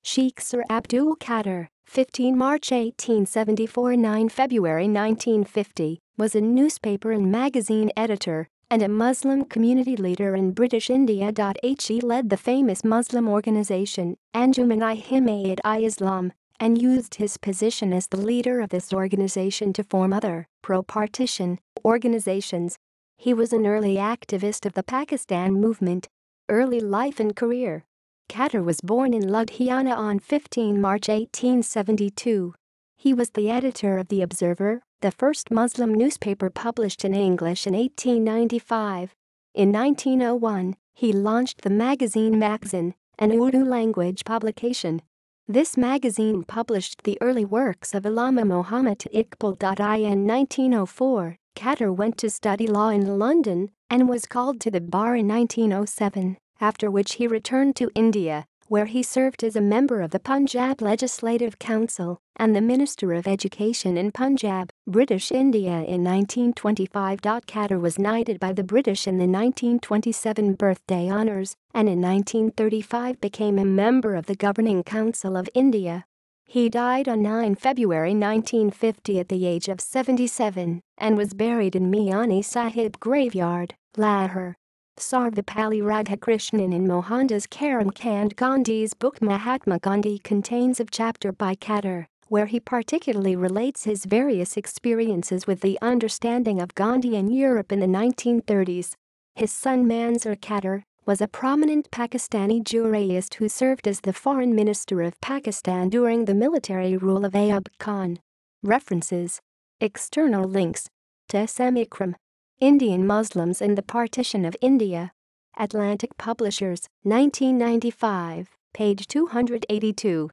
Sheikh Sir Abdul Qadir, 15 March 1874 – 9 February 1950, was a newspaper and magazine editor and a Muslim community leader in British India.He led the famous Muslim organization, Anjuman-i-Himayat-i-Islam, and used his position as the leader of this organization to form other pro-partition organizations. He was an early activist of the Pakistan movement. Early life and career. Qadir was born in Ludhiana on 15 March 1872. He was the editor of The Observer, the first Muslim newspaper published in English in 1895. In 1901, he launched the magazine Magazine, an Urdu-language publication. This magazine published the early works of Allama Muhammad Iqbal. In 1904, Qadir went to study law in London and was called to the bar in 1907, after which he returned to India, where he served as a member of the Punjab Legislative Council and the Minister of Education in Punjab, British India in 1925. Qadir was knighted by the British in the 1927 birthday honours and in 1935 became a member of the Governing Council of India. He died on 9 February 1950 at the age of 77 and was buried in Miani Sahib Graveyard, Lahore. Sarvepalli Radhakrishnan in Mohandas Karamchand Gandhi's book Mahatma Gandhi contains a chapter by Qadir, where he particularly relates his various experiences with the understanding of Gandhi in Europe in the 1930s. His son Mansoor Qadir was a prominent Pakistani jurist who served as the foreign minister of Pakistan during the military rule of Ayub Khan. References. External links. S.M. Ikram. Indian Muslims and the Partition of India. Atlantic Publishers, 1995, page 282.